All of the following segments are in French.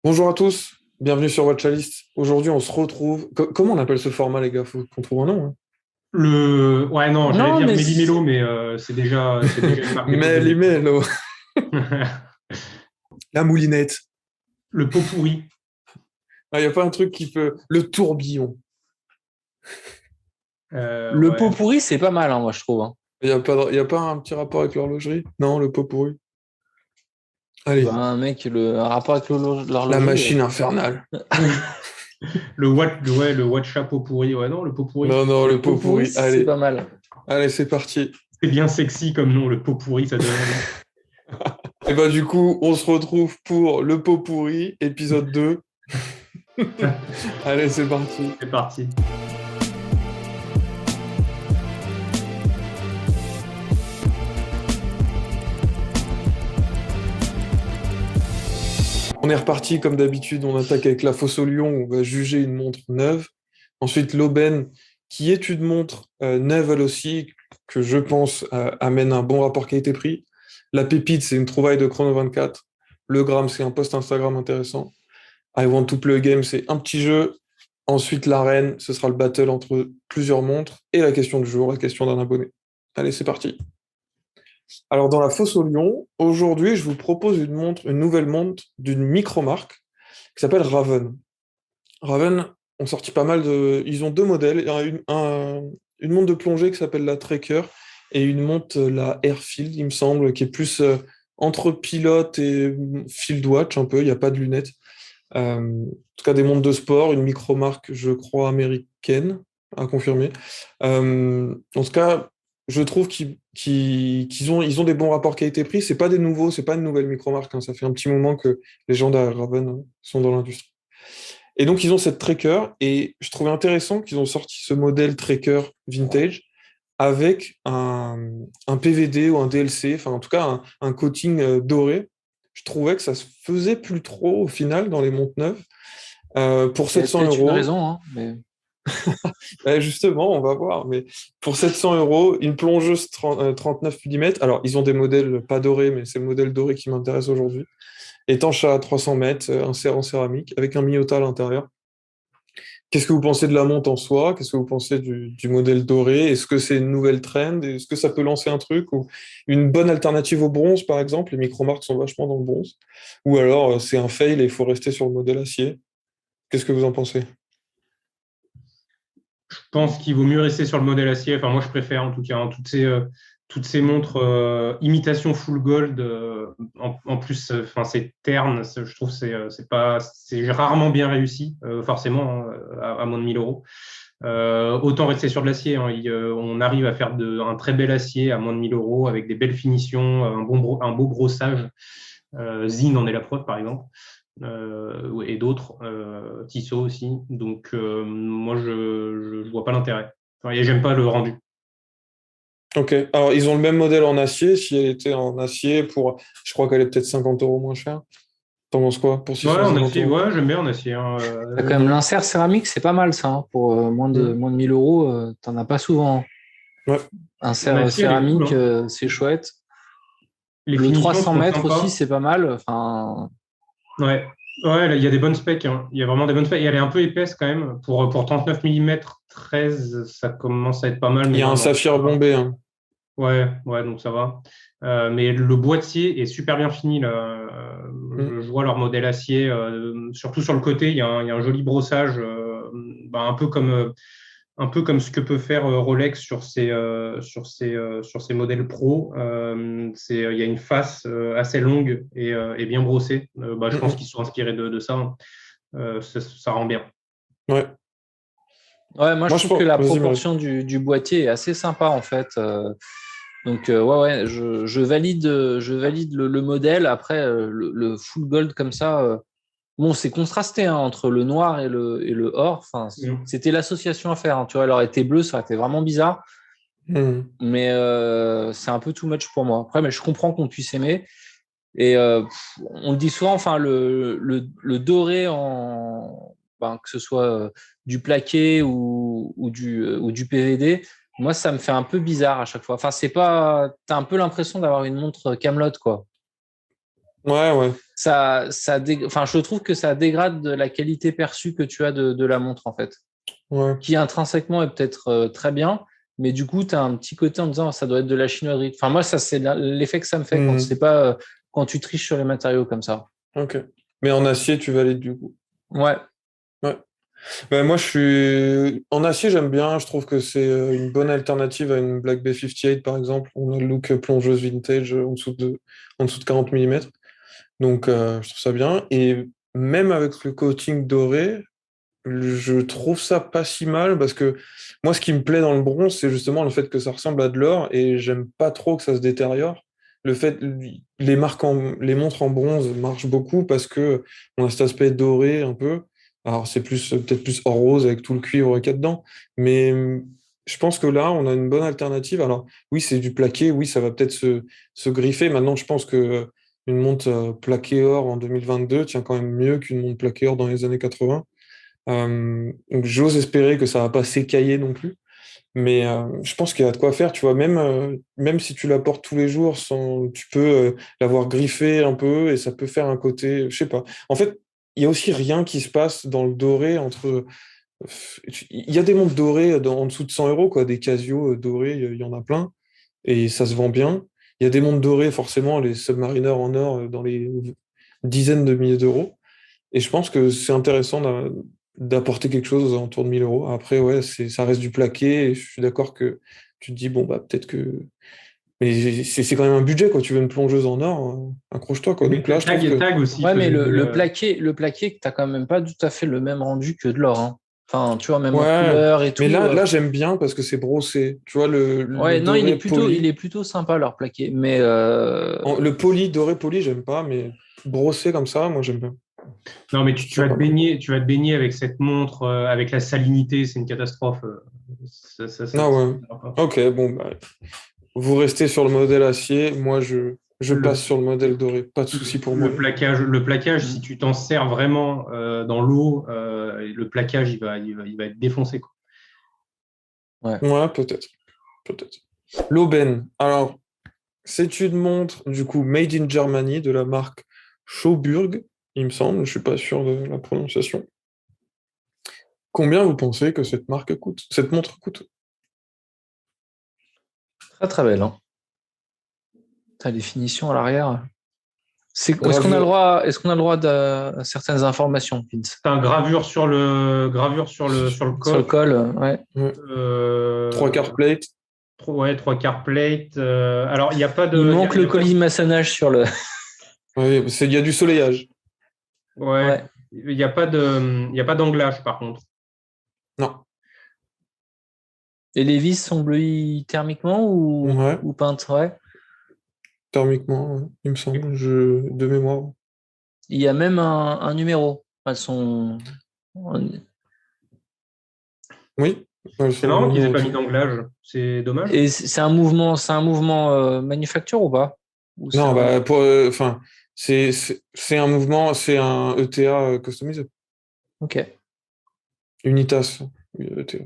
Bonjour à tous, bienvenue sur Watchalist. Aujourd'hui, on se retrouve. Comment on appelle ce format, les gars? Faut qu'on trouve un nom, hein. Ouais, non, j'allais Non, dire mais Méli-Mélo, mais c'est déjà une marque Mais déposée. Limelo, la moulinette. Le pot pourri. Il n'y a pas un truc qui peut. Le tourbillon. le pot Ouais. pourri, c'est pas mal, hein, moi, je trouve, hein. Y a pas un petit rapport avec l'horlogerie? Non, le pot pourri. Allez, Ben, mec, un rapport avec la l'horlogerie. machine infernale. Le Watcha pot pourri. Ouais, non, le pot pourri. Non, non, Le le pot pot pourri, pourri. c'est Allez, pas mal. allez, c'est parti. C'est bien sexy comme nom, le pot pourri, ça donne envie. Et bah, du coup, on se retrouve pour le pot pourri, épisode 2. Allez, c'est parti. C'est parti. On est reparti comme d'habitude, on attaque avec la fosse au lion, on va juger une montre neuve. Ensuite, l'aubaine, qui est une montre neuve elle aussi, que je pense amène un bon rapport qualité-prix. La pépite, c'est une trouvaille de Chrono 24. Le gramme, c'est un post Instagram intéressant. I Want to Play a Game, c'est un petit jeu. Ensuite, l'arène, ce sera le battle entre plusieurs montres. Et la question du jour, la question d'un abonné. Allez, c'est parti. Alors, dans la fosse au lion, aujourd'hui, je vous propose une nouvelle montre d'une micro-marque qui s'appelle Raven. Raven ont sorti pas mal de. Ils ont deux modèles. Il y a une montre de plongée qui s'appelle la Tracker et une montre, la Airfield, il me semble, qui est plus entre pilote et field watch un peu. Il n'y a pas de lunettes. En tout cas, des montres de sport, une micro-marque, je crois, américaine, à confirmer. En tout cas, je trouve qu'ils ont des bons rapports qualité-prix. C'est pas des nouveaux, c'est pas une nouvelle micro-marque, hein. Ça fait un petit moment que les gens derrière Raven sont dans l'industrie. Et donc, ils ont cette tracker, et je trouvais intéressant qu'ils ont sorti ce modèle tracker vintage avec un PVD ou un DLC, enfin, en tout cas, un coating doré. Je trouvais que ça se faisait plus trop au final dans les montres neuves. Pour Il y a 700 peut-être une euros, raison, hein, mais justement, on va voir, mais pour 700 euros, une plongeuse 39 mm, alors ils ont des modèles pas dorés, mais c'est le modèle doré qui m'intéresse aujourd'hui, étanche à 300 mètres, un serre en céramique, avec un Miyota à l'intérieur. Qu'est-ce que vous pensez de la montre en soi? Qu'est-ce que vous pensez du modèle doré? Est-ce que c'est une nouvelle trend? Est-ce que ça peut lancer un truc? Ou une bonne alternative au bronze, par exemple? Les micro-marques sont vachement dans le bronze. Ou alors c'est un fail et il faut rester sur le modèle acier. Qu'est-ce que vous en pensez? Je pense qu'il vaut mieux rester sur le modèle acier. Enfin, moi, je préfère en tout cas, hein, toutes ces montres imitation full gold. En plus, enfin, c'est terne. Je trouve que c'est rarement bien réussi, forcément, hein, à moins de 1000 euros. Autant rester sur de l'acier, hein. On arrive à faire un très bel acier à moins de 1000 euros avec des belles finitions, un beau brossage. Zine en est la preuve, par exemple. Et d'autres, Tissot aussi. Donc, moi, je vois pas l'intérêt. Enfin, et j'aime pas le rendu. Ok. Alors, ils ont le même modèle en acier. Si elle était en acier, je crois qu'elle est peut-être 50 euros moins chère. T'en penses quoi pour Ouais, 650 euros? ouais, j'aime bien en acier, hein. t'as quand même l'insert céramique, c'est pas mal, ça, hein. Pour Hmm. moins de 1000 euros, t'en as pas souvent, hein. Ouais. En Insert acier, elle est cool, céramique, hein. c'est chouette. Les Le finitions 300 sont mètres aussi, sympas. c'est pas mal. Enfin, Ouais. Ouais, là, il y a des bonnes specs, hein. Il y a vraiment des bonnes specs. Et elle est un peu épaisse quand même. Pour 39 mm 13, ça commence à être pas mal, Il mais y a un non, non, ça saphir va. bombé, hein. Ouais, ouais, donc ça va. Mais le boîtier est super bien fini, là. Hmm. Je vois leur modèle acier, surtout sur le côté, il y a un joli brossage, bah, un peu comme ce que peut faire Rolex sur ses modèles pro. Il y a une face assez longue et bien brossée. Bah, je Hmm, pense hmm. qu'ils se sont inspirés de ça, hein. Ça rend bien. Ouais. ouais, moi, je Moi, je trouve que pense. la Vas-y, Marie. proportion du boîtier est assez sympa, en fait. Donc, ouais, ouais, je valide le modèle. Après, le full gold comme ça, bon, c'est contrasté, hein, entre le noir et le or. Enfin, Mm. c'était l'association à faire, hein. Tu vois, elle aurait été bleue, ça aurait été vraiment bizarre. Hmm. Mais c'est un peu too much pour moi. Après, mais je comprends qu'on puisse aimer. Et on le dit souvent, enfin, le doré ben, que ce soit du plaqué ou du PVD, moi, ça me fait un peu bizarre à chaque fois. Enfin, c'est pas, t'as un peu l'impression d'avoir une montre Camelot, quoi. Ouais. Enfin, je trouve que ça dégrade de la qualité perçue que tu as de la montre, en fait, Ouais. qui intrinsèquement est peut-être très bien, mais du coup, tu as un petit côté en disant ça doit être de la chinoiserie. Enfin, moi, ça, c'est l'effet que ça me fait Mhm. quand tu triches sur les matériaux comme ça. Ok. Mais en acier, tu valides du coup. Ouais. Ouais. Ben, moi, je suis en acier, j'aime bien. Je trouve que c'est une bonne alternative à une Black Bay 58, par exemple. On a le look plongeuse vintage en dessous de 40 mm. Donc, je trouve ça bien. Et même avec le coating doré, je trouve ça pas si mal parce que moi, ce qui me plaît dans le bronze, c'est justement le fait que ça ressemble à de l'or et j'aime pas trop que ça se détériore. Le fait, les montres en bronze marchent beaucoup parce que on a cet aspect doré un peu. Alors, c'est peut-être plus or rose avec tout le cuivre qu'il y a dedans, mais je pense que là, on a une bonne alternative. Alors, oui, c'est du plaqué, oui, ça va peut-être se griffer. Maintenant, je pense que une montre plaqué or en 2022 tient quand même mieux qu'une montre plaqué or dans les années 80. Donc j'ose espérer que ça va pas s'écailler non plus, mais je pense qu'il y a de quoi faire, tu vois, même si tu la portes tous les jours, tu peux l'avoir griffé un peu et ça peut faire un côté, je sais pas. En fait, il y a aussi rien qui se passe dans le doré il y a des montres dorées en dessous de 100 euros, quoi, des Casio dorés, il y en a plein et ça se vend bien. Il y a des montres dorées, forcément, les Submariner en or dans les dizaines de milliers d'euros. Et je pense que c'est intéressant d'apporter quelque chose aux alentours de 1 000 euros. Après, ouais, ça reste du plaqué. Et je suis d'accord que tu te dis, bon, bah, peut-être que. Mais c'est quand même un budget, quoi. Tu veux une plongeuse en or, accroche-toi, quoi. Mais Donc là, je trouve que. Tag aussi Ouais, mais faisait le plaqué, tu n'as quand même pas tout à fait le même rendu que de l'or, hein. Enfin, tu vois, même en Ouais. couleur et Mais tout. là j'aime bien parce que c'est brossé. Tu vois, le Ouais, non, doré il poli. est plutôt sympa, leur plaqué. Mais Le poli, doré poli, j'aime pas, mais brossé comme ça, moi, j'aime bien. Non, mais Je trouve ça pas mal. tu vas te baigner avec cette montre, avec la salinité, c'est une catastrophe. Ah ouais. Ça va pas. Ok, bon, bah, vous restez sur le modèle acier, moi je passe Le, sur le modèle doré, pas de souci pour moi. le plaquage, si mm, tu t'en sers vraiment dans l'eau, le plaquage, il va être défoncé, quoi. ouais. Ouais, peut-être. L'aubaine. Alors, c'est une montre du coup made in Germany de la marque Schauburg, il me semble, je suis pas sûr de la prononciation. Combien vous pensez que cette montre coûte? Très, très belle, hein. T'as les finitions à l'arrière. Gravure. Est-ce qu'on a le droit à certaines informations, Vince? T'as un gravure sur le Sur le coffre, col, ouais. Ouais. Trois euh, quarts plate. ouais, trois quarts plate. Alors, il n'y a pas Il de, manque il le y a pas, colis maçonnage sur le. Ouais, il y a du soleillage. ouais, Ouais. il y a pas d'anglage, par contre. Non. Et les vis sont bleuies thermiquement Ouais, ou peintes? Ouais. thermiquement, ouais, il me semble, de mémoire. Il y a même un numéro. Elles sont. Oui, elles C'est sont marrant qu'ils aient pas mis numérotées. d'anglage. C'est dommage. Et c'est un mouvement manufacture ou pas? Ou c'est Non, un. bah, enfin, c'est un mouvement, c'est un ETA customisé. Ok. Unitas, oui, ETA.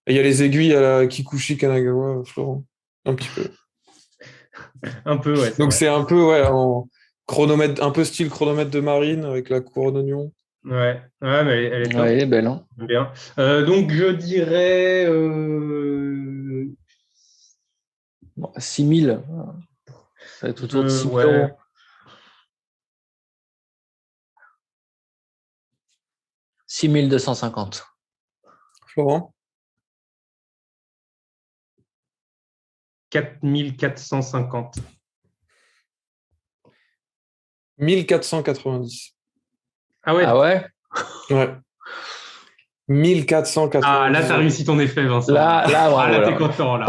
Et il y a les aiguilles à la Kikuchi Kanagawa, Florent. Un petit peu. Un peu, ouais, c'est Donc vrai. c'est un peu, ouais, en chronomètre, un peu style chronomètre de marine avec la couronne oignon. Ouais, mais elle est Ouais, top. elle est belle, hein. J'aime bien. Donc, je dirais Bon, 6 000. Ça va être autour de 6 000 ouais, euros. 6 250. Florent? 4 450. 1490. Ah Ah ouais. ouais? Ouais. Ah, là, 1490 tu as euros. réussi ton effet, Vincent. Là, Ah, bravo, là, t'es là. content, là.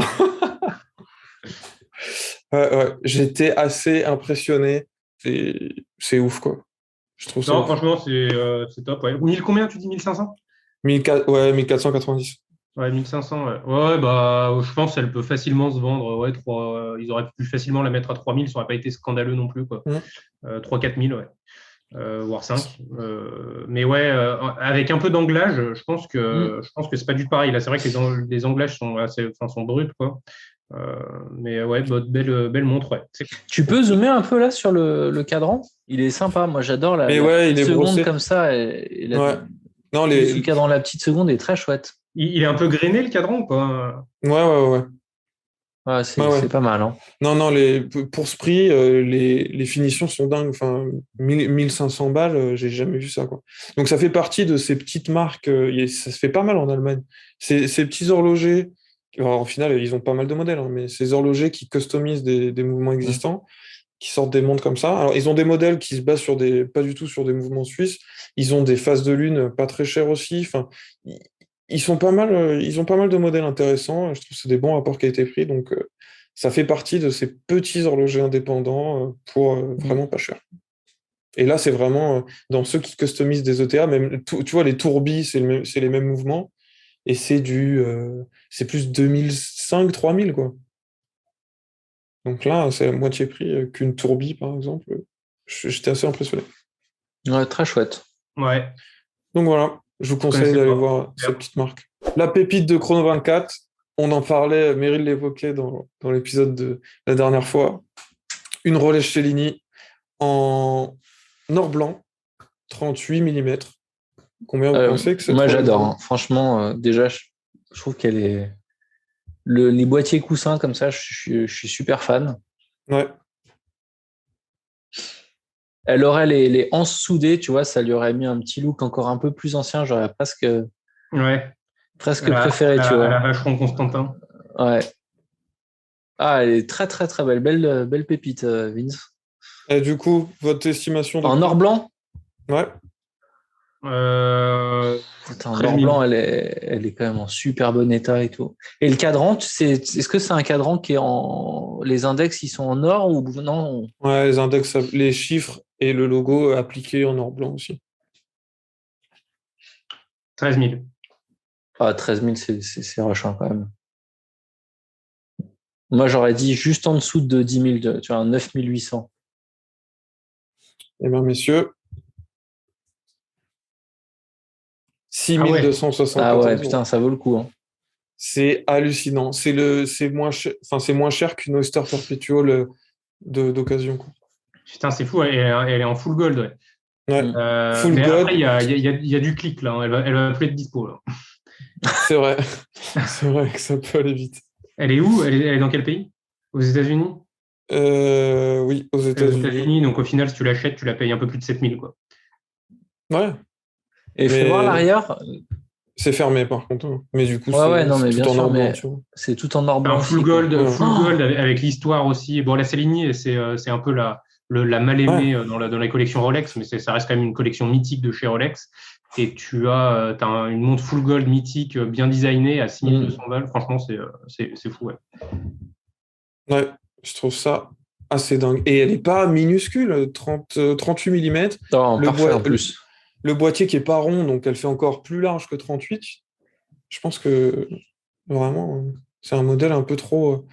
Ouais. J'étais assez impressionné. C'est ouf, quoi. Je trouve ça Non, ouf. franchement, c'est top. Ouais. 1000 combien, tu dis 1500? 1490. Ouais, 1500. Ouais. Ouais, bah, je pense qu'elle peut facilement se vendre. Ouais, ils auraient pu facilement la mettre à 3000, ça n'aurait pas été scandaleux non plus, quoi. Hmm. 3-4 000, ouais. Voire 5. Mais ouais, avec un peu d'anglage, Hmm. je pense que c'est pas du tout pareil. Là, c'est vrai que les anglages sont bruts, quoi. Mais ouais, belle montre, ouais. Tu peux zoomer un peu là sur le cadran? Il est sympa. Moi, j'adore la Mais ouais, il petite est seconde brossé. comme ça. Et Ouais. Non, le cadran, la petite seconde est très chouette. Il est un peu grainé le cadran ou pas? Ouais. Ouais, Ouais, ouais. c'est pas mal. Hein. Non, pour ce prix, les finitions sont dingues. Enfin, 1500 balles, j'ai jamais vu ça, quoi. Donc, ça fait partie de ces petites marques. Ça se fait pas mal en Allemagne. Ces petits horlogers, alors, au final, ils ont pas mal de modèles, hein, mais ces horlogers qui customisent des mouvements existants, qui sortent des montres comme ça. Alors, ils ont des modèles qui se basent pas du tout sur des mouvements suisses. Ils ont des phases de lune pas très chères aussi. Enfin, ils, ils sont pas mal, ils ont pas mal de modèles intéressants. Je trouve que c'est des bons rapports qualité-prix. Donc, ça fait partie de ces petits horlogers indépendants pour vraiment pas cher. Et là, c'est vraiment dans ceux qui customisent des ETA, même, tu vois, les tourbis, c'est les mêmes mouvements. Et c'est plus 2005, 3000, quoi. Donc là, c'est à moitié prix qu'une tourbie, par exemple. J'étais assez impressionné. Ouais, très chouette. Ouais. Donc voilà, je vous conseille d'aller voir cette petite marque. La pépite de Chrono 24, on en parlait, Meryl l'évoquait dans l'épisode de la dernière fois. Une Rolex Cellini en or blanc, 38 mm. Combien vous pensez que c'est? Moi, j'adore. Hein. Franchement, déjà, je trouve qu'elle est... les boîtiers coussins comme ça, je suis super fan. Ouais. Elle aurait les anses soudées, tu vois, ça lui aurait mis un petit look encore un peu plus ancien. J'aurais presque préféré, tu vois. À la Vacheron Constantin. Ouais. Ah, elle est très, très, très belle. Belle pépite, Vince. Et du coup, votre estimation de En or blanc? Ouais. Putain, en or blanc, elle est quand même en super bon état et tout. Et le cadran, est-ce que c'est un cadran qui est en... Les index, ils sont en or ou non? Ouais, les index, les chiffres et le logo appliqué en or blanc aussi. 13 000. Ah, 13 000, c'est rushant quand même. Moi, j'aurais dit juste en dessous de 10 000, tu vois, 9 800. Eh bien, messieurs, 6 274 Ah ouais, euros. putain, ça vaut le coup. Hein. C'est hallucinant. C'est moins cher, enfin, c'est moins cher qu'une Oyster Perpetual d'occasion, quoi. Putain, c'est fou, elle est en full gold. Ouais. Ouais. Full mais gold. après, il y a du clic là. Elle va plus être dispo. Là. C'est vrai. C'est vrai que ça peut aller vite. Elle est où? Elle est dans quel pays? Aux États-Unis? Oui, aux États-Unis. Donc au final, si tu l'achètes, tu la payes un peu plus de 7 000, quoi. Ouais. Et fais voir l'arrière. C'est fermé par contre. Hein. Mais du coup, c'est tout en or blanc. Tu vois. C'est tout en or blanc. Full gold avec l'histoire aussi. Bon, la Cellini, c'est un peu la mal-aimée dans la collection Rolex, mais ça reste quand même une collection mythique de chez Rolex. Et tu as une montre full gold mythique, bien designée à 6 200 balles. Franchement, c'est fou. Ouais, je trouve ça assez dingue. Et elle n'est pas minuscule, 38 mm. Non, parfait en plus. Le boîtier qui est pas rond, donc elle fait encore plus large que 38. Je pense que vraiment, c'est un modèle un peu trop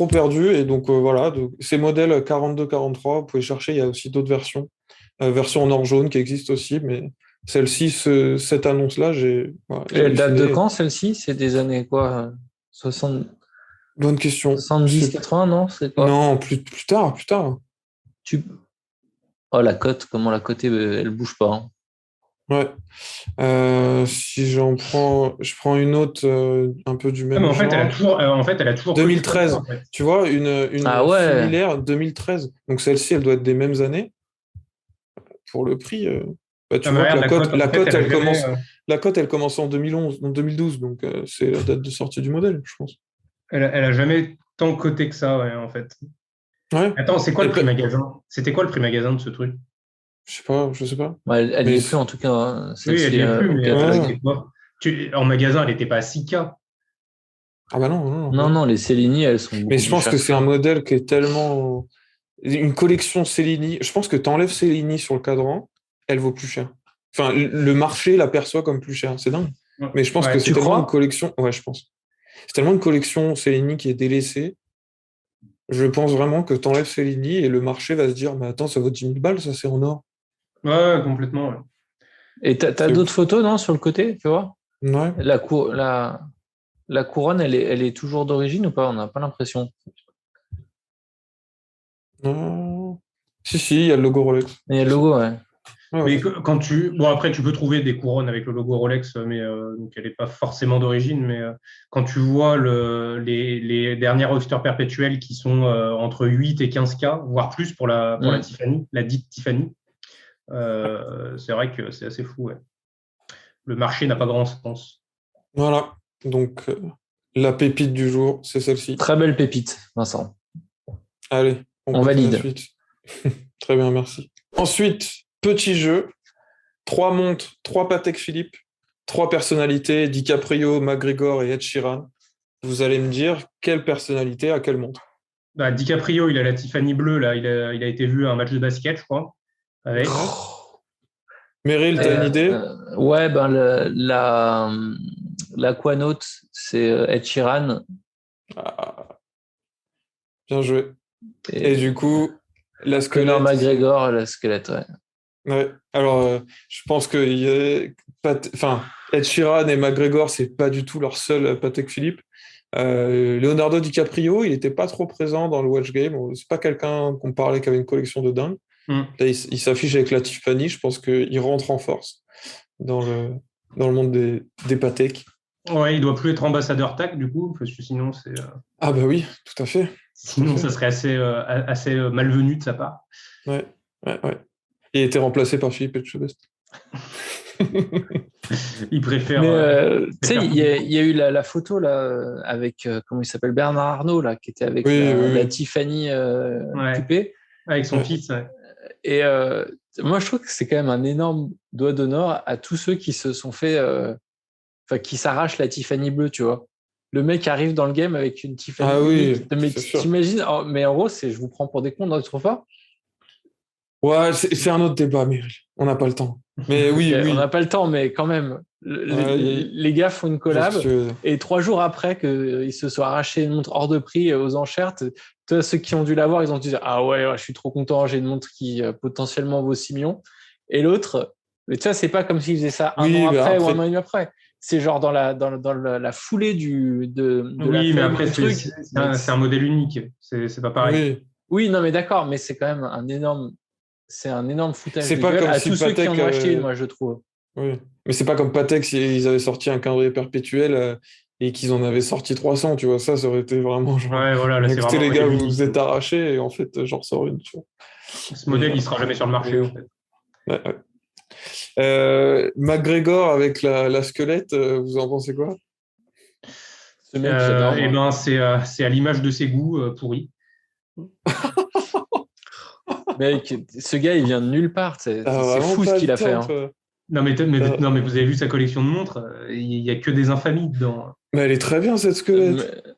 perdu. Et donc voilà, ces modèles 42-43, vous pouvez chercher, il y a aussi d'autres versions. Version en or jaune qui existe aussi, mais celle-ci, cette annonce-là, Voilà, elle date de quand celle-ci? C'est des années quoi? 60... Bonne question. 70, 80, non? C'est quoi? Non, plus tard. Oh, la cote, comment la cote, elle bouge pas. Hein. Ouais. Si je prends une autre un peu du même mais genre. En fait, elle a toujours 2013. En fait. Tu vois, une similaire 2013. Donc celle-ci, elle doit être des mêmes années. Pour le prix, tu vois que la cote, elle commence en 2012. Donc c'est la date de sortie du modèle, je pense. Elle a jamais tant coté que ça, ouais, en fait. Ouais. Attends, c'est quoi le prix magasin? C'était quoi le prix magasin de ce truc? Je sais pas. Ouais, elle n'y est plus en tout cas. Hein, oui, elle n'y est plus, mais en magasin, elle n'était pas à 6K. Ah bah non. Non, les Cellini, elles sont beaucoup Mais je pense plus que c'est un modèle qui est tellement... Une collection Cellini, je pense que tu enlèves Cellini sur le cadran, elle vaut plus cher. Enfin, le marché l'aperçoit comme plus cher, c'est dingue. Mais je pense que c'est tellement une collection... Ouais, je pense. C'est tellement une collection Cellini qui est délaissée. Je pense vraiment que tu enlèves Cellini et le marché va se dire, mais attends, ça vaut 10 000 balles, ça c'est en or. Ouais, complètement. Ouais. Et t'as d'autres photos, non, sur le côté, tu vois? Ouais. La La couronne, elle est toujours d'origine ou pas? On n'a pas l'impression. Non. Si, il y a le logo Rolex. Il y a le logo, ouais. Ouais, Mais ouais. quand bon, après, tu peux trouver des couronnes avec le logo Rolex, mais donc elle n'est pas forcément d'origine. Mais quand tu vois les dernières Oyster perpétuelles qui sont entre 8 et 15K, voire plus pour la Mm. Tiffany, la dite Tiffany, c'est vrai que c'est assez fou. Ouais. Le marché n'a pas grand sens. Voilà. Donc, la pépite du jour, c'est celle-ci. Très belle pépite, Vincent. Allez, on On passe à la valide. suite. Très bien, merci. Ensuite, petit jeu. 3 montres, 3 Patek Philippe, 3 personnalités, DiCaprio, McGregor et Ed Sheeran. Vous allez me dire quelle personnalité a quelle montre. Bah, DiCaprio, il a la Tiffany bleue, là. Il a été vu à un match de basket, je crois, avec. Ouais. Meryl, t'as une idée? Ouais, ben l'Aquanaut, c'est Ed Sheeran. Ah, bien joué. Et Et du coup, la Conor squelette. McGregor, le squelette, ouais. Ouais. Alors, je pense que enfin, Ed Sheeran et McGregor, c'est pas du tout leur seul Patek Philippe. Leonardo DiCaprio, il n'était pas trop présent dans le Watch Game. C'est pas quelqu'un qu'on parlait qui avait une collection de dingue. Hmm. Là, il s'affiche avec la Tiffany. Je pense qu'il rentre en force dans le monde des Patek. Ouais, il doit plus être ambassadeur TAC, du coup, parce que sinon, Ah bah oui, tout à fait. Tout à sinon fait. ça serait assez malvenu de sa part. Ouais, ouais, ouais. Il a été remplacé par Philippe Etchebest. Il préfère. Mais tu sais, préfère- il y a eu la photo là avec comment il s'appelle Bernard Arnault là qui était avec Oui, oui, la oui. Tiffany Ouais, QP. avec son Ouais. fils. Ouais. Et moi, je trouve que c'est quand même un énorme doigt d'honneur à tous ceux qui se sont fait, enfin, qui s'arrachent la Tiffany bleue, tu vois. Le mec arrive dans le game avec une Tiffany Ah unique. oui, Mais c'est sûr. t'imagines, mais en gros, je vous prends pour des cons, non, tu trouves pas? Ouais, c'est un autre débat, mais on n'a pas le temps. Mais Ok, oui, on n'a oui. pas le temps, mais quand même, Ouais, les gars font une je vois ce que collab tu veux dire. et 3 jours après qu'ils se soient arrachés une montre hors de prix aux enchères, toi, ceux qui ont dû l'avoir, ils ont dû dire ah ouais, je suis trop content, j'ai une montre qui potentiellement vaut 6 millions. Et l'autre, mais tu vois, c'est pas comme s'ils faisaient ça un an Oui, mais après ou un an après, et demi après. C'est genre dans la foulée de la Oui, mais fame après, du truc. Mais c'est un modèle unique. C'est pas pareil. oui. oui, non, mais d'accord, mais c'est un énorme foutage C'est de pas gueule comme à si tous ceux qui Patek. en ont acheté une, moi, je trouve. Oui. Mais c'est pas comme Patek si ils avaient sorti un calendrier perpétuel et qu'ils en avaient sorti 300, tu vois. Ça aurait été vraiment genre. Ouais, voilà, là, c'est Écoutez, vraiment un les gars, modèle vous unique. vous êtes arrachés et en fait, j'en ressors une, tu vois. Ce Mais, modèle, il sera jamais sur le marché, en oui. fait. Ouais, ouais. McGregor avec la squelette, vous en pensez quoi? Ce mec, j'adore, Et moi. ben, c'est à l'image de ses goûts pourris. Mec, ce gars, il vient de nulle part. T'as C'est vraiment fou ce pas qu'il le a fait, temps, hein. toi. Non, mais, T'as- non, mais vous avez vu sa collection de montres, il n'y a que des infamies dedans. Mais elle est très bien, cette squelette. Euh,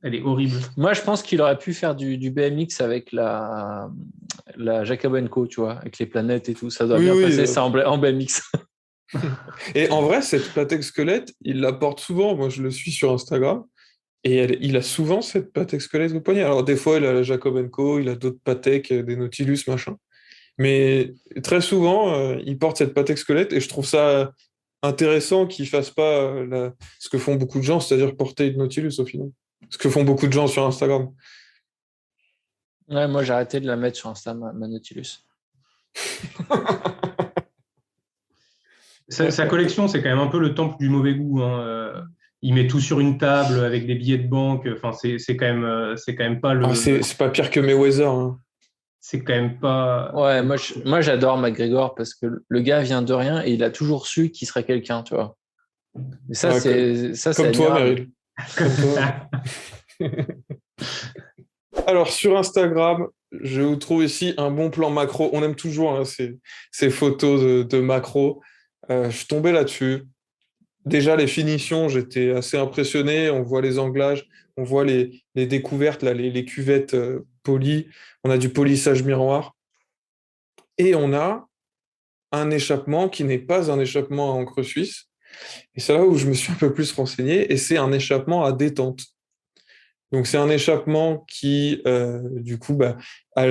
Elle est horrible. Moi, je pense qu'il aurait pu faire du BMX avec la Jacob Co, tu vois, avec les planètes et tout. Ça doit Oui, bien oui. passer, ça en BMX. Et en vrai, cette Patek squelette, il la porte souvent. Moi, je le suis sur Instagram. Et il a souvent cette Patek squelette au poignet. Alors, des fois, il a la Jacob Co, il a d'autres Patek, des Nautilus, machin. Mais très souvent, il porte cette Patek squelette et je trouve ça intéressant qu'il fasse pas ce que font beaucoup de gens, c'est-à-dire porter une Nautilus au final. Ce que font beaucoup de gens sur Instagram. Ouais, moi, j'ai arrêté de la mettre sur Insta, ma Nautilus. Sa collection, c'est quand même un peu le temple du mauvais goût. Hein. Il met tout sur une table avec des billets de banque. Enfin, c'est quand même pas Ah, le. c'est pas pire que Mayweather, hein. C'est quand même pas. Ouais, moi j'adore McGregor parce que le gars vient de rien et il a toujours su qu'il serait quelqu'un, tu vois. Et Ouais, ça, c'est comme toi, admirable. Meryl. Comme toi. Alors, sur Instagram, je vous trouve ici un bon plan macro. On aime toujours hein, ces photos de macro. Je suis tombé là-dessus. Déjà, les finitions, j'étais assez impressionné. On voit les anglages, on voit les découvertes, là, les cuvettes polies. On a du polissage miroir. Et on a un échappement qui n'est pas un échappement à encre suisse. Et c'est là où je me suis un peu plus renseigné. Et c'est un échappement à détente. Donc, c'est un échappement qui, du coup, a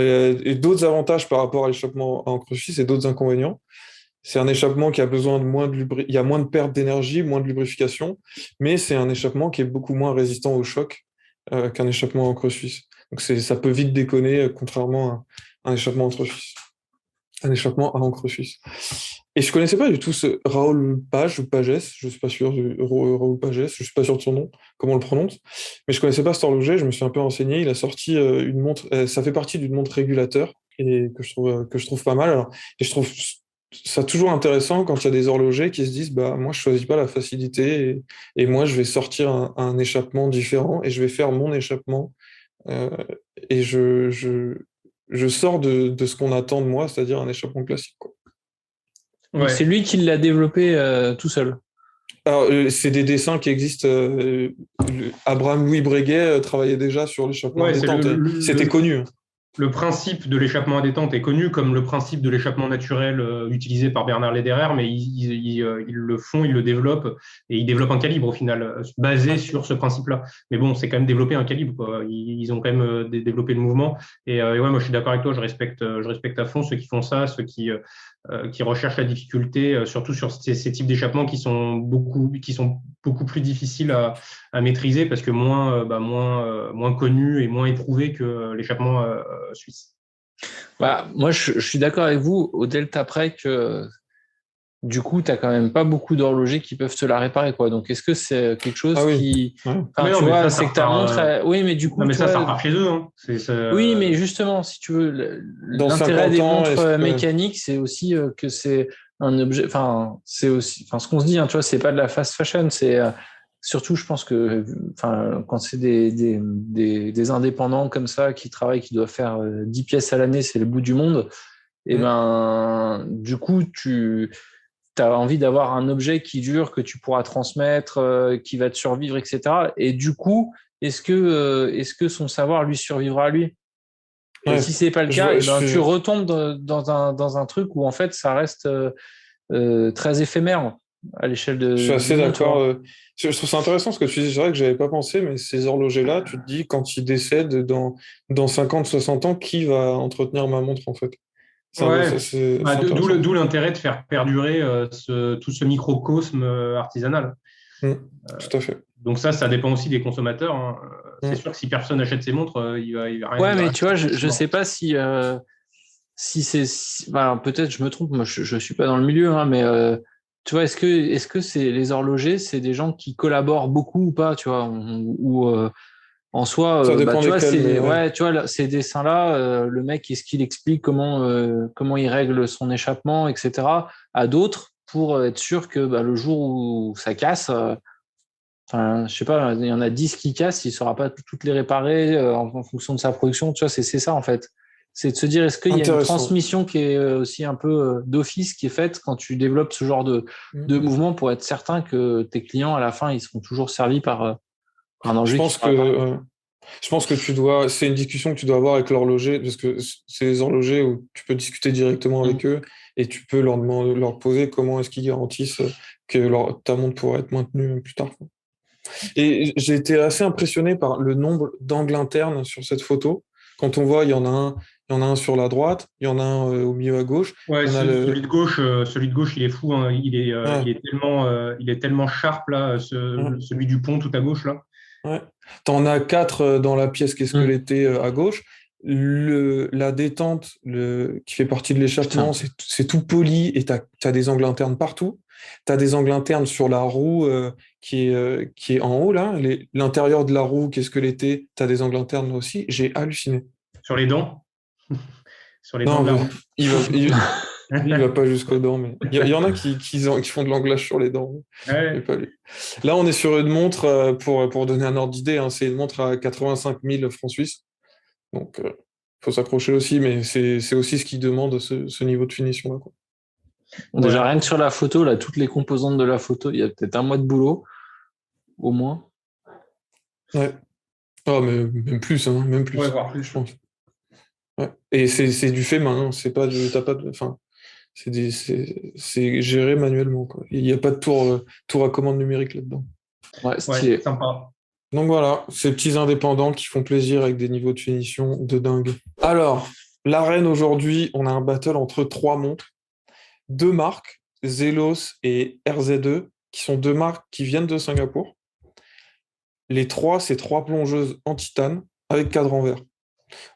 d'autres avantages par rapport à l'échappement à encre suisse et d'autres inconvénients. C'est un échappement qui a besoin de il y a moins de perte d'énergie, moins de lubrification, mais c'est un échappement qui est beaucoup moins résistant au choc qu'un échappement à encre suisse. Donc ça peut vite déconner, contrairement à un échappement entre suisse. Un échappement à encre suisse. Et je connaissais pas du tout ce Raoul Page ou Pages, je suis pas sûr, Raoul Pages, je suis pas sûr de son nom, comment on le prononce, mais je connaissais pas cet horloger, je me suis un peu renseigné, il a sorti une montre, ça fait partie d'une montre régulateur, et que je trouve pas mal. Alors, et je trouve ça toujours intéressant quand il y a des horlogers qui se disent, bah, moi je choisis pas la facilité, et moi je vais sortir un échappement différent, et je vais faire mon échappement, euh, et je sors de ce qu'on attend de moi, c'est-à-dire un échappement classique, quoi. Donc, c'est lui qui l'a développé tout seul. Alors, c'est des dessins qui existent. Abraham Louis Breguet travaillait déjà sur l'échappement à détente. C'était connu. Le principe de l'échappement à détente est connu comme le principe de l'échappement naturel utilisé par Bernard Lederer, mais ils le font, ils le développent, et ils développent un calibre au final, basé sur ce principe-là. Mais bon, c'est quand même développer un calibre, quoi. Ils ont quand même développé le mouvement. Et ouais, moi je suis d'accord avec toi, je respecte à fond ceux qui font ça, ceux qui recherchent la difficulté, surtout sur ces types d'échappements qui sont beaucoup plus difficiles à maîtriser parce que moins connu et moins éprouvé que l'échappement suisse. Bah, moi, je suis d'accord avec vous au delta près que du coup, tu n'as quand même pas beaucoup d'horlogers qui peuvent te la réparer, quoi. Donc, est-ce que c'est quelque chose qui. Ouais. Enfin, tu vois, c'est que ta montre. Oui, mais du coup. Non, mais ça repart chez eux. Hein. Oui, mais justement, si tu veux, l'intérêt des montres mécaniques, c'est aussi que c'est un objet. Enfin, c'est aussi. Enfin, ce qu'on se dit, hein, tu vois, c'est pas de la fast fashion. C'est surtout, je pense que. Enfin, quand c'est des indépendants comme ça qui travaillent, qui doivent faire 10 pièces à l'année, c'est le bout du monde. Et ben, du coup, tu as envie d'avoir un objet qui dure, que tu pourras transmettre, qui va te survivre, etc. Et du coup, est-ce que son savoir lui survivra à lui? Et si c'est pas le cas, tu retombes dans un truc où en fait ça reste très éphémère à l'échelle de. Je suis assez d'accord. Je trouve ça intéressant ce que tu dis. C'est vrai que j'avais pas pensé, mais ces horlogers-là, tu te dis quand ils décèdent dans 50, 60 ans, qui va entretenir ma montre en fait? D'où l'intérêt de faire perdurer tout ce microcosme artisanal. Tout à fait. Donc ça dépend aussi des consommateurs. Hein. C'est sûr que si personne n'achète ses montres, il va rien. Ouais, mais tu vois, je sais pas si c'est. Bah, peut-être je me trompe. Moi, je suis pas dans le milieu, hein, mais tu vois, est-ce que c'est les horlogers, c'est des gens qui collaborent beaucoup ou pas, tu vois, ou en soi, ça dépend tu vois, ouais. tu vois, ces dessins-là, le mec, est-ce qu'il explique comment il règle son échappement, etc., à d'autres pour être sûr que le jour où ça casse, je sais pas, il y en a 10 qui cassent, il ne saura pas toutes les réparer en fonction de sa production. Tu vois, c'est ça en fait. C'est de se dire, est-ce qu'il y a une transmission qui est aussi un peu d'office qui est faite quand tu développes ce genre de mouvement pour être certain que tes clients, à la fin, ils seront toujours servis par un enjeu. Je pense que c'est une discussion que tu dois avoir avec l'horloger, parce que c'est des horlogers où tu peux discuter directement avec eux et tu peux leur poser comment est-ce qu'ils garantissent que ta montre pourra être maintenue plus tard. Et j'ai été assez impressionné par le nombre d'angles internes sur cette photo. Quand on voit, il y en a un sur la droite, il y en a un au milieu à gauche. Ouais, celui de gauche, il est fou. Hein. Il est tellement sharp là, celui du pont tout à gauche là. Ouais. T'en as 4 dans la pièce qui est squelettée à gauche. La détente qui fait partie de l'échappement, c'est tout poli et t'as des angles internes partout. T'as des angles internes sur la roue qui est en haut là. L'intérieur de la roue qui est squelettée, t'as des angles internes là aussi. J'ai halluciné. Sur les dents. Sur les dents de la roue. Il va pas jusqu'aux dents, mais il y en a qui font de l'anglage sur les dents. Ouais. Pas lui. Là, on est sur une montre, pour donner un ordre d'idée, hein, c'est une montre à 85 000 francs suisses. Donc, faut s'accrocher aussi, mais c'est aussi ce qui demande ce niveau de finition-là. Déjà, rien que sur la photo, là, toutes les composantes de la photo, il y a peut-être un mois de boulot, au moins. Ouais. Ah, mais même plus, hein, même plus. Ouais, voire plus, je pense. Ouais. Et c'est du fait main, hein, c'est pas enfin, c'est géré manuellement, quoi. Il n'y a pas de tour à commande numérique là-dedans. Ouais, c'est sympa. Donc voilà, ces petits indépendants qui font plaisir avec des niveaux de finition de dingue. Alors, l'arène aujourd'hui, on a un battle entre 3 montres. deux marques, Zelos et RZ2, qui sont deux marques qui viennent de Singapour. Les trois, c'est trois plongeuses en titane avec cadran vert.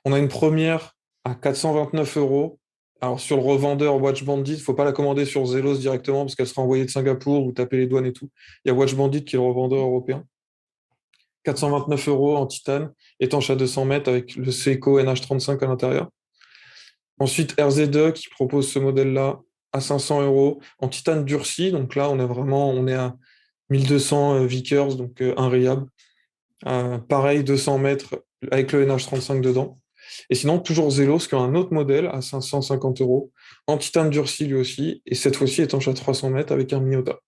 On a une première à 429 euros. Alors, sur le revendeur Watch Bandit, il ne faut pas la commander sur Zelos directement parce qu'elle sera envoyée de Singapour, vous tapez les douanes et tout. Il y a Watch Bandit qui est le revendeur européen. 429 euros en titane, étanche à 200 mètres avec le Seiko NH35 à l'intérieur. Ensuite, RZ2 qui propose ce modèle-là à 500 euros en titane durci. Donc là, on est à 1200 Vickers, donc inrayable. Pareil, 200 mètres avec le NH35 dedans. Et sinon, toujours Zelos qui a un autre modèle à 550 euros en titane durci lui aussi. Et cette fois-ci, étanche à 300 mètres avec un Miyota.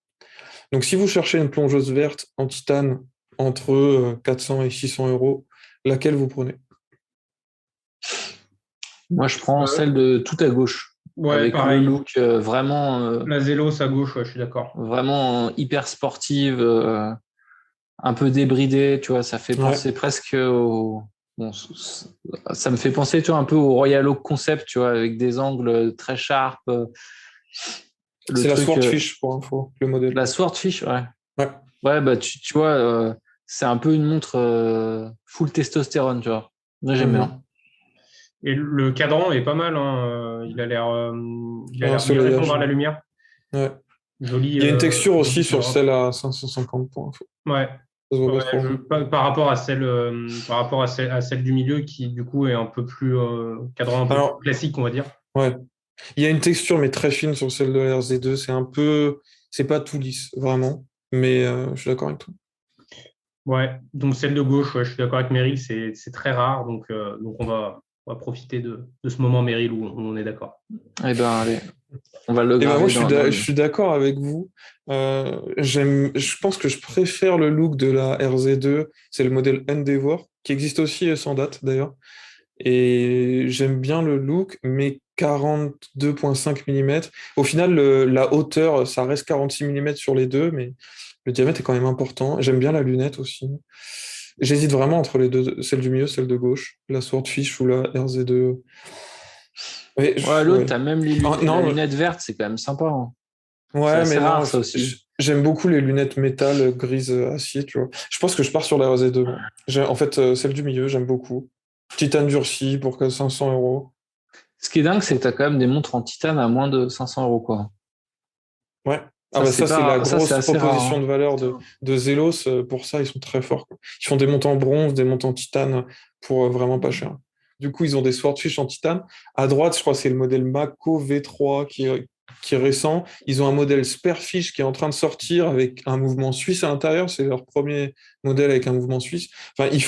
Donc si vous cherchez une plongeuse verte en titane entre 400 et 600 euros, laquelle vous prenez? Moi, je prends celle de tout à gauche. Ouais, avec pareil. le look vraiment, La Zelos à gauche, ouais, je suis d'accord. vraiment hyper sportive, un peu débridée, tu vois, ça fait penser presque au... Bon, ça me fait penser, tu vois, un peu au Royal Oak Concept, tu vois, avec des angles très sharp. C'est la Swordfish, pour info, le modèle. La Swordfish, ouais. Ouais, Ouais, bah, tu vois, c'est un peu une montre full testostérone, tu vois. Moi, j'aime bien. Et le cadran est pas mal, hein. Il a l'air bien répondre à la lumière. Ouais. Joli. Il y a une texture aussi sur cadran. celle à 550 pour info. Ouais. Ça se voit pas trop. Par rapport à celle du milieu qui du coup est un peu plus cadran un peu plus classique, on va dire. Ouais. Il y a une texture mais très fine sur celle de la RZ2. C'est pas tout lisse vraiment, mais je suis d'accord avec toi. Ouais. Donc celle de gauche, ouais, je suis d'accord avec Meryl, c'est très rare, donc on va profiter de ce moment Meryl où on est d'accord. Eh ben allez, on va le graver. Moi, je suis d'accord avec vous. Je pense que je préfère le look de la RZ2. C'est le modèle Endeavor, qui existe aussi sans date d'ailleurs. Et j'aime bien le look, mais 42,5 mm. Au final, la hauteur, ça reste 46 mm sur les deux, mais le diamètre est quand même important. J'aime bien la lunette aussi. J'hésite vraiment entre les deux, celle du milieu, celle de gauche, la Swordfish ou la RZ2. Ouais, l'autre, t'as même les lunettes vertes, c'est quand même sympa. Hein. Ouais, mais rare, non, ça aussi. J'aime beaucoup les lunettes métal grises acier, tu vois. Je pense que je pars sur la RZ2. En fait, celle du milieu, j'aime beaucoup. Titane durci pour 500 euros. Ce qui est dingue, c'est que tu as quand même des montres en titane à moins de 500 euros, quoi. Ouais. C'est la grosse proposition rare, de valeur de Zelos. Pour ça, ils sont très forts. Quoi. Ils font des montres en bronze, des montres en titane pour vraiment pas cher. Du coup, ils ont des Swordfish en titane. À droite, je crois que c'est le modèle Mako V3 qui est récent. Ils ont un modèle Spearfish qui est en train de sortir avec un mouvement suisse à l'intérieur. C'est leur premier modèle avec un mouvement suisse. Enfin, ils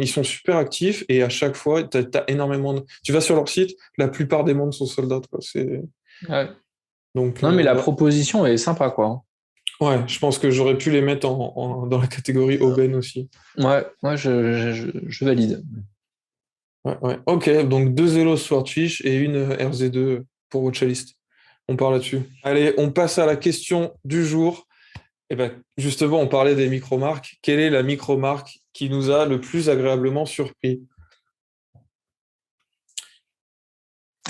sont super actifs et à chaque fois, tu as énormément de... Tu vas sur leur site, la plupart des montres sont sold out. Quoi. Ouais. Donc, non, mais la proposition est sympa, quoi. Ouais, je pense que j'aurais pu les mettre dans la catégorie aubaine aussi. Ouais, moi, je valide. Ouais. Ok, donc 2 Zelos Swordfish et une RZ2 pour Watchlist. On part là-dessus. Allez, on passe à la question du jour. Et ben, justement, on parlait des micro-marques. Quelle est la micro-marque qui nous a le plus agréablement surpris?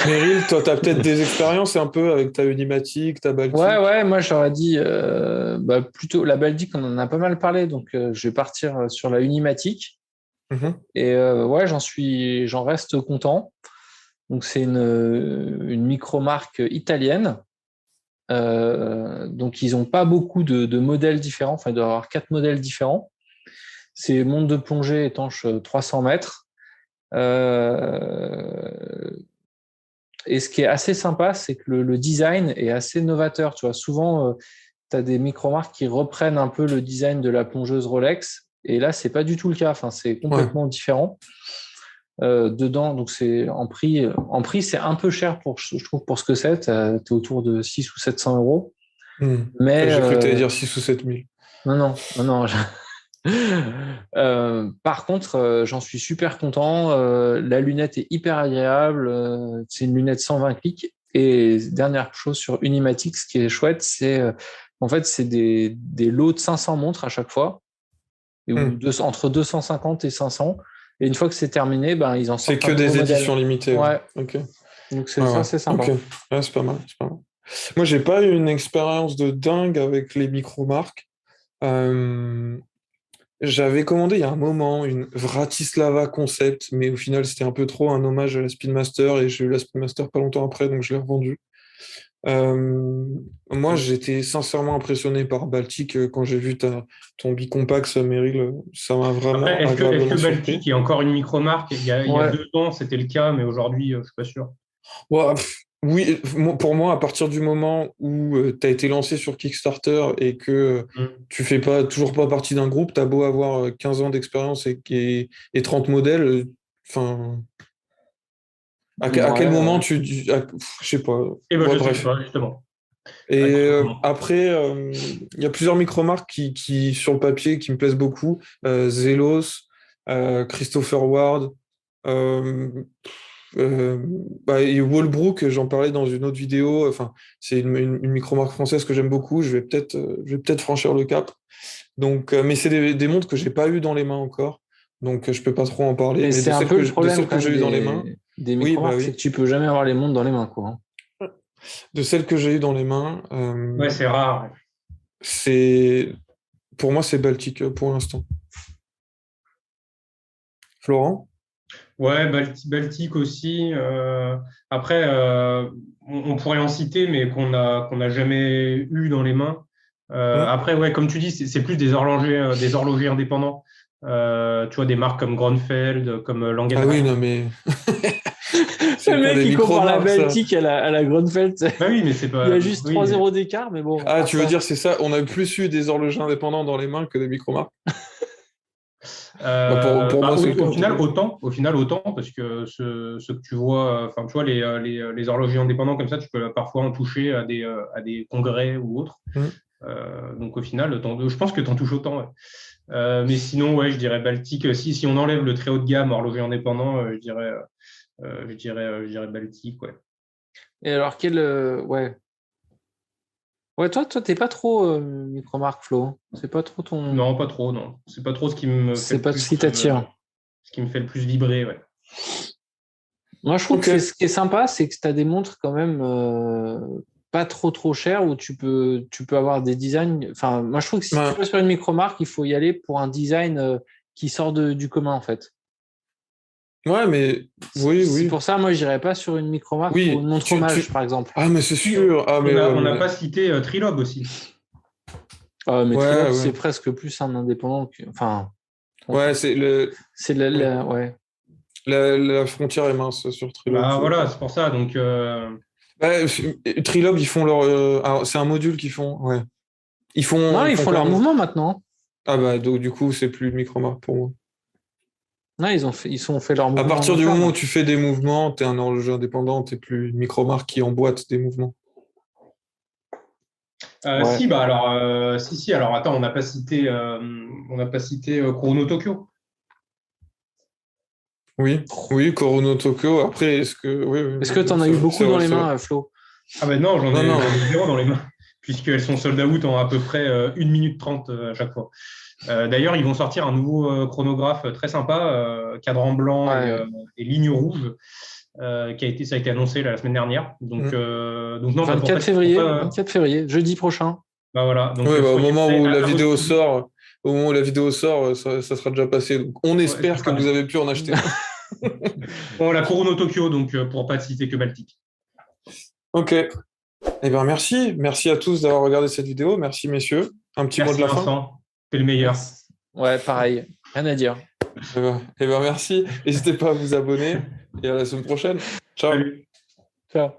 Meryl, toi, tu as peut-être des expériences un peu avec ta Unimatic, ta Baltic. Ouais, moi j'aurais dit plutôt la Baltic, on en a pas mal parlé, donc je vais partir sur la Unimatic. Et j'en reste content. Donc c'est une micro-marque italienne. Donc ils n'ont pas beaucoup de modèles différents, enfin il doit y avoir 4 modèles différents. C'est montre de plongée étanche 300 mètres. Et ce qui est assez sympa, c'est que le design est assez novateur. Tu vois, souvent, tu as des micro-marques qui reprennent un peu le design de la plongeuse Rolex. Et là, c'est pas du tout le cas. Enfin, c'est complètement différent. Dedans, donc c'est en prix, c'est un peu cher je trouve pour ce que c'est. Tu es autour de 600 ou 700 euros. Mais j'ai cru que tu allais dire 6 ou 7 000. Non. Par contre, j'en suis super content. La lunette est hyper agréable. C'est une lunette 120 clics. Et dernière chose sur Unimatic, ce qui est chouette, c'est en fait c'est des lots de 500 montres à chaque fois, entre 250 et 500. Et une fois que c'est terminé, ils en sortent. C'est que des éditions limitées. Ouais. Okay. Donc c'est ça, c'est sympa. Okay. Ouais, c'est pas mal. Moi, j'ai pas eu une expérience de dingue avec les micro-marques. Euh, J'avais commandé il y a un moment une Vratislava Concept, mais au final, c'était un peu trop un hommage à la Speedmaster et j'ai eu la Speedmaster pas longtemps après, donc je l'ai revendue. Euh, Moi, j'étais sincèrement impressionné par Baltic quand j'ai vu ton Bicompax, Meryl. Ça m'a vraiment Après, est-ce agréablement que surpris. Baltic est encore une micro-marque? Il y a Ouais. 2 ans, c'était le cas, mais aujourd'hui, je suis pas sûr. Ouais, oui, pour moi, à partir du moment où tu as été lancé sur Kickstarter et que Mm. tu fais toujours pas partie d'un groupe, tu as beau avoir 15 ans d'expérience et 30 modèles, enfin, à quel Ouais, moment ouais. je sais pas. Et ben, Ouais, je sais bref. pas, justement. Et Ouais, tout simplement. après, il y a plusieurs micro-marques sur le papier, qui me plaisent beaucoup. Zelos, Christopher Ward, euh, euh, et Wallbrook, j'en parlais dans une autre vidéo. Enfin, c'est une micro-marque française que j'aime beaucoup. Je vais peut-être franchir le cap. Donc, mais c'est des montres que j'ai pas eu dans les mains encore. Donc, je peux pas trop en parler. Mais Mais c'est un peu le de problème celles quand que même j'ai eues dans les mains, des oui, bah micro-marques, c'est oui. que tu peux jamais avoir les montres dans les mains, quoi. De celles que j'ai eues dans les mains, Ouais, c'est rare. c'est pour moi, c'est Baltic pour l'instant. Florent? Ouais, Baltique aussi. Après, on pourrait en citer, mais qu'on a jamais eu dans les mains. Hmm. Après, ouais, comme tu dis, c'est plus des horlogers indépendants. Tu vois, des marques comme Gronfeld, comme Ah oui, Langenrein. non, mais Le c'est pas mec, des il compare la micro-marques, ça. Baltique à la Grunfeld. Bah oui, mais c'est Il y pas. a juste Oui. 3-0 d'écart, mais bon, à Ah, part tu veux ça. dire, c'est ça, on a plus eu des horlogers indépendants dans les mains que des micro-marques? Bah, pour Bah, moi, c'est le cas, en tout cas. au final, autant, parce que ce que tu vois, enfin, tu vois, les horlogers indépendants comme ça, tu peux parfois en toucher à des congrès ou autres. Hmm. Donc, au final, je pense que tu en touches autant. Ouais. Mais sinon, ouais, je dirais Baltique. Si on enlève le très haut de gamme horloger indépendant, je dirais Baltique, ouais. Et alors, ouais. Ouais, toi, t'es pas trop micro-marque, Flo. C'est pas trop ton. Non, pas trop, non. C'est pas trop ce qui me fait C'est le pas ce qui plus, t'attire. ce qui me fait le plus vibrer, ouais. Moi, je trouve Ok. que ce qui est sympa, c'est que tu as des montres quand même pas trop chères où tu peux avoir des designs. Enfin, moi, je trouve que si tu Ouais, vas sur une micro-marque, il faut y aller pour un design qui sort du commun, en fait. ouais, mais oui, C'est oui. pour ça, moi, je n'irais pas sur une micro-marque pour une Oui, montre hommage, par exemple. Ah, mais c'est Si, sûr. Ah, on mais n'a ouais, on n'a mais pas cité Trilob aussi. Mais ouais, Trilop, c'est ouais. presque plus un indépendant. Enfin, Ouais, c'est oui. ouais. La frontière est mince sur Trilob, je Bah suis voilà, d'accord. c'est pour ça. Donc, Bah, Trilob, ils font alors, c'est un module qu'ils font, ouais. Ils font, Non, ils ils font font quand leur même. mouvement maintenant. Ah, bah, donc, du coup, c'est plus micro-marque pour moi. Non, ils ont fait leur À mouvement en partir du moment où interne. tu fais des mouvements, t'es un horloger indépendant, t'es plus une micro-marque qui emboîte des mouvements. Ouais. si, bah alors, si, alors attends, on n'a pas cité Chrono Tokyo. Oui, oui, Corono Tokyo. Après, oui, Est-ce que tu oui, en as c'est eu vrai, c'est beaucoup dans vrai, les c'est vrai. mains, Flo? Ah ben non, j'en Non, ai, non. j'en ai zéro dans les mains, puisqu'elles sont sold out en à peu près 1 minute 30 à chaque fois. D'ailleurs, ils vont sortir un nouveau chronographe très sympa, cadran blanc Ouais. et ligne rouge, ça a été annoncé la semaine dernière. Donc, Mm. non, bah, 24 février, 24 février, jeudi prochain. bah voilà. Donc, Oui, bah, au soyez moment prêts où la à votre vidéo colis. sort, ça sera déjà passé. Donc, on Ouais, ça espère que sera vous bien. avez pu en acheter un. Bon, la Chrono Tokyo, donc, pour pas citer que Baltic. Ok. Eh bien, merci. Merci à tous d'avoir regardé cette vidéo. Merci, messieurs. Un petit mot de Merci la fin. Vincent, t'es le meilleur. Merci. Ouais, pareil. Rien à dire. Eh ben, merci. N'hésitez pas à vous abonner et à la semaine prochaine. Ciao. Salut. Ciao.